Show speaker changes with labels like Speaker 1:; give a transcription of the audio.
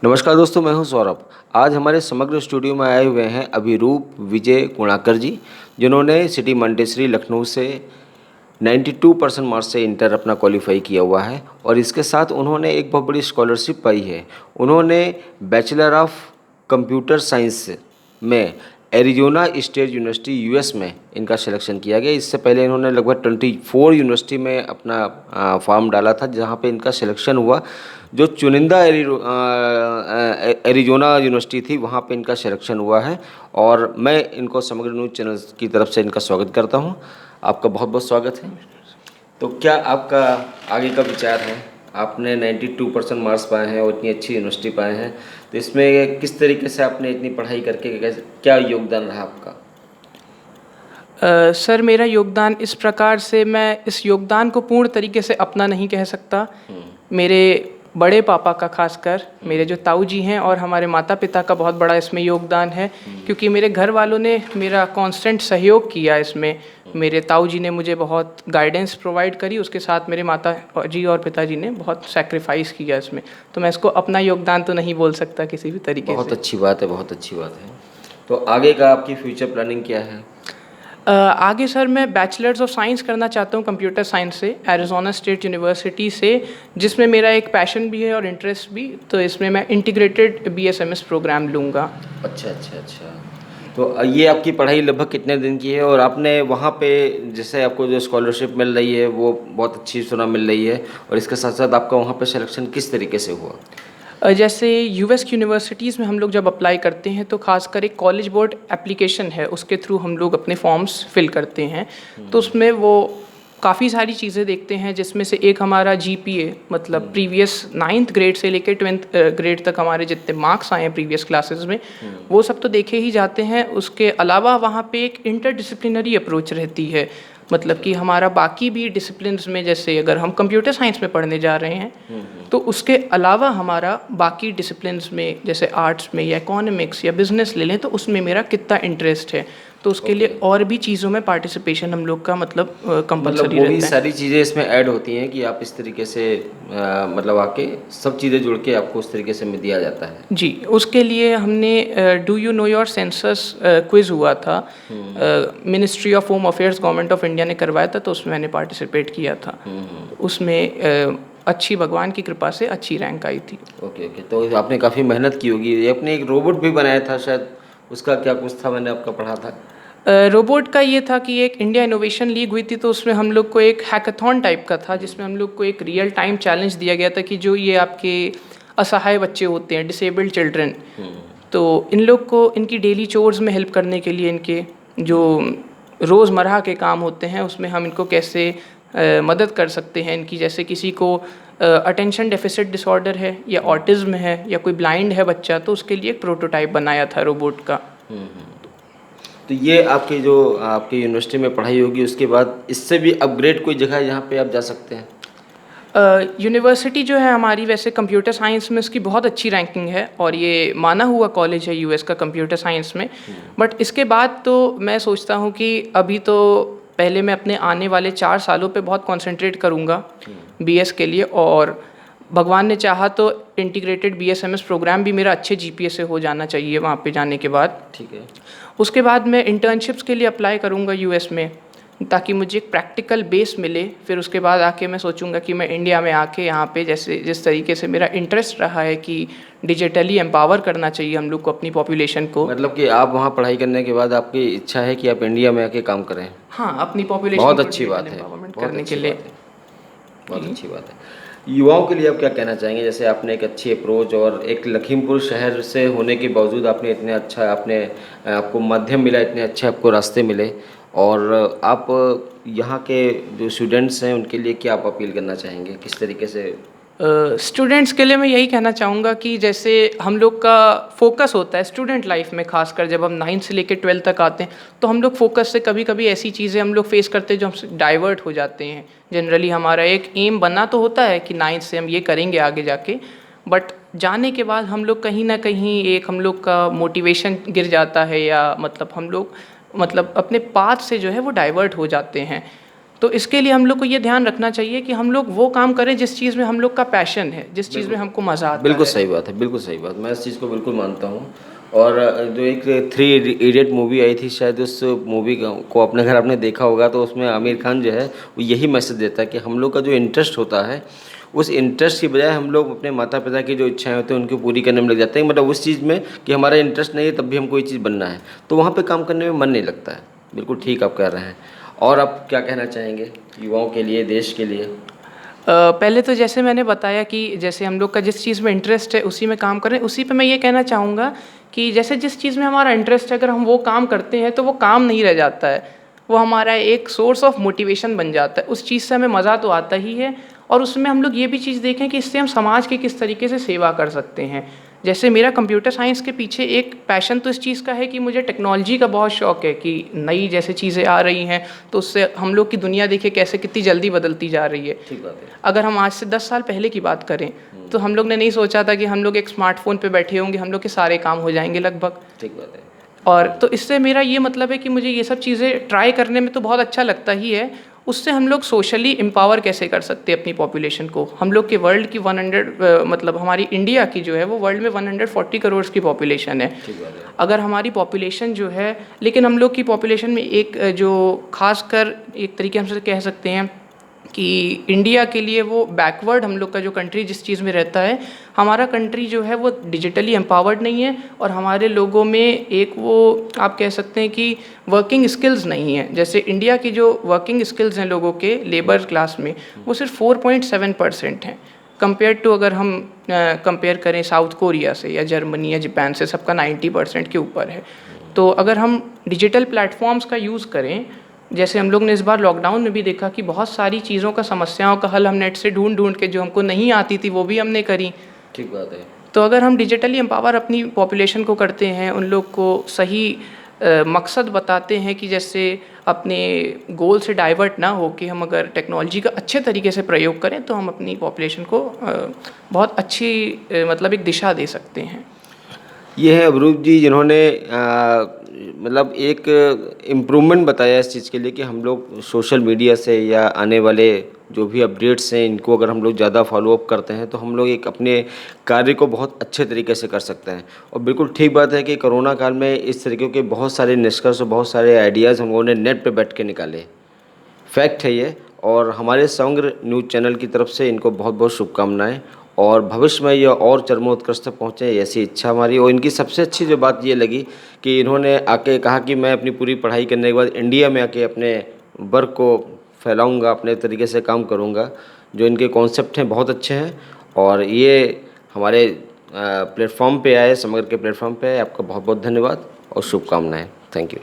Speaker 1: नमस्कार दोस्तों, मैं हूं सौरभ। आज हमारे समग्र स्टूडियो में आए हुए हैं अभिरूप विजय गुणाकर जी, जिन्होंने सिटी मंटेसरी लखनऊ से 92% मार्क्स से इंटर अपना क्वालिफाई किया हुआ है और इसके साथ उन्होंने एक बहुत बड़ी स्कॉलरशिप पाई है। उन्होंने बैचलर ऑफ कंप्यूटर साइंस में एरिज़ोना स्टेट यूनिवर्सिटी यूएस में इनका सिलेक्शन किया गया। इससे पहले इन्होंने लगभग 24 यूनिवर्सिटी में अपना फॉर्म डाला था, जहां पे इनका सिलेक्शन हुआ। जो चुनिंदा एरिज़ोना यूनिवर्सिटी थी, वहां पे इनका सिलेक्शन हुआ है और मैं इनको समग्र न्यूज़ चैनल की तरफ से इनका स्वागत करता हूं। आपका बहुत बहुत स्वागत है। तो क्या आपका आगे का विचार है? आपने 92% मार्क्स पाए हैं और इतनी अच्छी यूनिवर्सिटी पाए हैं, तो इसमें किस तरीके से आपने इतनी पढ़ाई करके क्या योगदान रहा आपका?
Speaker 2: सर, मेरा योगदान इस प्रकार से, मैं इस योगदान को पूर्ण तरीके से अपना नहीं कह सकता। मेरे बड़े पापा का, खासकर मेरे जो ताऊ जी हैं, और हमारे माता पिता का बहुत बड़ा इसमें योगदान है, क्योंकि मेरे घर वालों ने मेरा कांस्टेंट सहयोग किया इसमें। मेरे ताऊ जी ने मुझे बहुत गाइडेंस प्रोवाइड करी, उसके साथ मेरे माता जी और पिताजी ने बहुत सैक्रिफाइस किया इसमें। तो मैं इसको अपना योगदान तो नहीं बोल सकता किसी भी तरीके से।
Speaker 1: बहुत अच्छी बात है, बहुत अच्छी बात है। तो आगे का आपकी फ्यूचर प्लानिंग क्या है?
Speaker 2: आगे सर, मैं बैचलर्स ऑफ साइंस करना चाहता हूँ कंप्यूटर साइंस से, एरिज़ोना स्टेट यूनिवर्सिटी से, जिसमें मेरा एक पैशन भी है और इंटरेस्ट भी। तो इसमें मैं इंटीग्रेटेड BSMS प्रोग्राम लूँगा।
Speaker 1: अच्छा अच्छा अच्छा। तो ये आपकी पढ़ाई लगभग कितने दिन की है और आपने वहाँ पे जैसे आपको जो स्कॉलरशिप मिल रही है वो बहुत अच्छी सुना मिल रही है, और इसके साथ साथ आपका वहाँ पे सिलेक्शन किस तरीके से हुआ?
Speaker 2: जैसे यूएस की यूनिवर्सिटीज़ में हम लोग जब अप्लाई करते हैं तो खासकर एक कॉलेज बोर्ड एप्लीकेशन है, उसके थ्रू हम लोग अपने फॉर्म्स फिल करते हैं। तो उसमें वो काफ़ी सारी चीज़ें देखते हैं, जिसमें से एक हमारा GPA, मतलब प्रीवियस 9th ग्रेड से लेकर 12th ग्रेड तक हमारे जितने मार्क्स आए हैं प्रीवियस क्लासेस में, वो सब तो देखे ही जाते हैं। उसके अलावा वहाँ पे एक इंटरडिसिप्लिनरी अप्रोच रहती है, मतलब कि हमारा बाकी भी डिसिप्लिन्स में, जैसे अगर हम कंप्यूटर साइंस में पढ़ने जा रहे हैं तो उसके अलावा हमारा बाकी डिसिप्लिन्स में, जैसे आर्ट्स में या इकोनॉमिक्स या बिजनेस ले लें, तो उसमें मेरा कितना इंटरेस्ट है। तो उसके लिए और भी चीज़ों में पार्टिसिपेशन हम लोग का मतलब कंपलसरी
Speaker 1: वो
Speaker 2: रहता
Speaker 1: भी
Speaker 2: है।
Speaker 1: सारी चीज़ें इसमें ऐड होती हैं कि आप इस तरीके से मतलब आके सब चीज़ें जुड़ के आपको उस तरीके से में दिया जाता है।
Speaker 2: जी, उसके लिए हमने do you know your census quiz हुआ था, ministry of home affairs government of India ने करवाया था, तो उसमें मैंने पार्टिसिपेट किया था। उसमें अच्छी, भगवान की कृपा से अच्छी रैंक आई थी।
Speaker 1: Okay okay. तो आपने काफ़ी मेहनत की होगी। ये आपने एक रोबोट भी बनाया था शायद, उसका क्या कुछ था, मैंने आपका पढ़ा था।
Speaker 2: रोबोट का ये था कि एक इंडिया इनोवेशन लीग हुई थी, तो उसमें हम लोग को एक हैकाथॉन टाइप का था, जिसमें हम लोग को एक रियल टाइम चैलेंज दिया गया था कि जो ये आपके असहाय बच्चे होते हैं, डिसेबल्ड चिल्ड्रन, तो इन लोग को इनकी डेली चोर्स में हेल्प करने के लिए, इनके जो रोज़मर्रा के काम होते हैं उसमें हम इनको कैसे मदद कर सकते हैं इनकी। जैसे किसी को अटेंशन डेफिसिट डिसऑर्डर है या ऑटिज्म है या कोई ब्लाइंड है बच्चा, तो उसके लिए एक प्रोटोटाइप बनाया था रोबोट का।
Speaker 1: तो ये आपकी जो आपकी यूनिवर्सिटी में पढ़ाई होगी, उसके बाद इससे भी अपग्रेड कोई जगह है जहाँ पे आप जा सकते हैं?
Speaker 2: यूनिवर्सिटी जो है हमारी, वैसे कंप्यूटर साइंस में इसकी बहुत अच्छी रैंकिंग है और ये माना हुआ कॉलेज है यूएस का कंप्यूटर साइंस में। बट इसके बाद तो मैं सोचता हूँ कि अभी तो पहले मैं अपने आने वाले 4 सालों पे बहुत कंसंट्रेट करूँगा BS के लिए, और भगवान ने चाहा तो इंटीग्रेटेड BSMS प्रोग्राम भी मेरा अच्छे GPA से हो जाना चाहिए वहाँ पे जाने के बाद।
Speaker 1: ठीक है।
Speaker 2: उसके बाद मैं इंटर्नशिप्स के लिए अप्लाई करूँगा यूएस में, ताकि मुझे एक प्रैक्टिकल बेस मिले। फिर उसके बाद आके मैं सोचूंगा कि मैं इंडिया में आके यहाँ पे, जैसे जिस तरीके से मेरा इंटरेस्ट रहा है कि डिजिटली एम्पावर करना चाहिए हम लोग को, अपनी पॉपुलेशन को।
Speaker 1: मतलब कि आप वहाँ पढ़ाई करने के बाद आपकी इच्छा है कि आप इंडिया में आके काम करें?
Speaker 2: हाँ, अपनी पॉपुलेशन
Speaker 1: बहुत
Speaker 2: को
Speaker 1: अच्छी बात
Speaker 2: डिजिटल
Speaker 1: है,
Speaker 2: एम्पावरमेंट
Speaker 1: बहुत
Speaker 2: करने के
Speaker 1: अच्छी
Speaker 2: लिए।
Speaker 1: बात है, बहुत अच्छी बात है। युवाओं के लिए आप क्या कहना चाहेंगे? जैसे आपने एक अच्छी अप्रोच, और एक लखीमपुर शहर से होने के बावजूद आपने इतने अच्छा, आपको माध्यम मिला, इतने अच्छे आपको रास्ते मिले, और आप यहाँ के जो स्टूडेंट्स हैं उनके लिए क्या आप अपील करना चाहेंगे, किस तरीके से?
Speaker 2: स्टूडेंट्स के लिए मैं यही कहना चाहूँगा कि जैसे हम लोग का फोकस होता है स्टूडेंट लाइफ में, खासकर जब हम 9th से लेकर 12th तक आते हैं, तो हम लोग फोकस से कभी कभी ऐसी चीज़ें हम लोग फेस करते हैं जो हमसे डाइवर्ट हो जाते हैं। जनरली हमारा एक एम बना तो होता है कि 9th से हम ये करेंगे आगे जाके, बट जाने के बाद हम लोग कहीं ना कहीं एक हम लोग का मोटिवेशन गिर जाता है, या मतलब हम लोग मतलब अपने पाथ से जो है वो डाइवर्ट हो जाते हैं। तो इसके लिए हम लोग को ये ध्यान रखना चाहिए कि हम लोग वो काम करें जिस चीज़ में हम लोग का पैशन है, जिस चीज़ में हमको मज़ा आता है।
Speaker 1: बिल्कुल सही बात है, बिल्कुल सही बात, मैं इस चीज़ को बिल्कुल मानता हूँ। और जो एक थ्री इडियट मूवी आई थी, शायद उस मूवी को अपने घर आपने देखा होगा, तो उसमें आमिर खान जो है वो यही मैसेज देता है कि हम लोग का जो इंटरेस्ट होता है, उस इंटरेस्ट की बजाय हम लोग अपने माता पिता की जो इच्छाएं होती हैं उनको पूरी करने में लग जाते हैं, मतलब उस चीज़ में कि हमारा इंटरेस्ट नहीं है तब भी हमको ये चीज़ बनना है, तो वहाँ पे काम करने में मन नहीं लगता है। बिल्कुल ठीक आप कह रहे हैं। और आप क्या कहना चाहेंगे युवाओं के लिए, देश के लिए?
Speaker 2: पहले तो जैसे मैंने बताया कि जैसे हम लोग का जिस चीज़ में इंटरेस्ट है उसी में काम करें। उसी पे मैं ये कहना चाहूँगा कि जैसे जिस चीज़ में हमारा इंटरेस्ट है, अगर हम वो काम करते हैं तो वो काम नहीं रह जाता है, वो हमारा एक सोर्स ऑफ मोटिवेशन बन जाता है। उस चीज़ से हमें मज़ा तो आता ही है, और उसमें हम लोग ये भी चीज़ देखें कि इससे हम समाज की किस तरीके से सेवा कर सकते हैं। जैसे मेरा कंप्यूटर साइंस के पीछे एक पैशन तो इस चीज़ का है कि मुझे टेक्नोलॉजी का बहुत शौक है कि नई जैसे चीज़ें आ रही हैं तो उससे हम लोग की दुनिया देखिए कैसे कितनी जल्दी बदलती जा रही है।
Speaker 1: ठीक बात है।
Speaker 2: अगर हम आज से 10 साल पहले की बात करें तो हम लोग ने नहीं सोचा था कि हम लोग एक स्मार्टफोन पे बैठे होंगे, हम लोग के सारे काम हो जाएंगे लगभग।
Speaker 1: ठीक बात है।
Speaker 2: और तो इससे मेरा ये मतलब है कि मुझे ये सब चीज़ें ट्राई करने में तो बहुत अच्छा लगता ही है। उससे हम लोग सोशली एम्पावर कैसे कर सकते हैं अपनी पॉपुलेशन को। हम लोग के वर्ल्ड की 100 मतलब हमारी इंडिया की जो है वो वर्ल्ड में 140 करोड़ की पॉपुलेशन है।
Speaker 1: ठीक बात है।
Speaker 2: अगर हमारी पॉपुलेशन जो है, लेकिन हम लोग की पॉपुलेशन में एक जो खासकर एक तरीके हमसे कह सकते हैं कि इंडिया के लिए वो बैकवर्ड हम लोग का जो कंट्री जिस चीज़ में रहता है, हमारा कंट्री जो है वो डिजिटली एम्पावर्ड नहीं है, और हमारे लोगों में एक वो आप कह सकते हैं कि वर्किंग स्किल्स नहीं है। जैसे इंडिया की जो वर्किंग स्किल्स हैं लोगों के लेबर क्लास में, वो सिर्फ 4.7% हैं कंपेयर टू, अगर हम कंपेयर करें साउथ कोरिया से या जर्मनी या जापान से, सबका 90% के ऊपर है। तो अगर हम डिजिटल प्लेटफॉर्म्स का यूज़ करें, जैसे हम लोग ने इस बार लॉकडाउन में भी देखा कि बहुत सारी चीज़ों का, समस्याओं का हल हम नेट से ढूंढ के, जो हमको नहीं आती थी वो भी हमने करी।
Speaker 1: ठीक बात है।
Speaker 2: तो अगर हम डिजिटली एम्पावर अपनी पॉपुलेशन को करते हैं, उन लोग को सही मकसद बताते हैं कि जैसे अपने गोल से डाइवर्ट ना हो कि हम अगर टेक्नोलॉजी का अच्छे तरीके से प्रयोग करें तो हम अपनी पॉपुलेशन को बहुत अच्छी मतलब एक दिशा दे सकते हैं।
Speaker 1: ये है अबरूप जी जिन्होंने मतलब एक इम्प्रूवमेंट बताया इस चीज़ के लिए कि हम लोग सोशल मीडिया से या आने वाले जो भी अपडेट्स हैं इनको अगर हम लोग ज़्यादा फॉलोअप करते हैं तो हम लोग एक अपने कार्य को बहुत अच्छे तरीके से कर सकते हैं। और बिल्कुल ठीक बात है कि कोरोना काल में इस तरीके के बहुत सारे निष्कर्ष और बहुत सारे आइडियाज़ हम लोगों ने नेट पे बैठ के निकाले। फैक्ट है ये, और हमारे समग्र न्यूज़ चैनल की तरफ से इनको बहुत बहुत शुभकामनाएं, और भविष्य में ये और चरमोत्कर्ष तक पहुँचे ऐसी इच्छा हमारी। और इनकी सबसे अच्छी जो बात ये लगी कि इन्होंने आके कहा कि मैं अपनी पूरी पढ़ाई करने के बाद इंडिया में आके अपने वर्क को फैलाऊंगा, अपने तरीके से काम करूंगा। जो इनके कॉन्सेप्ट हैं बहुत अच्छे हैं, और ये हमारे प्लेटफॉर्म पे आए, समग्र के प्लेटफॉर्म पे आए। आपका बहुत बहुत धन्यवाद और शुभकामनाएँ। Thank you.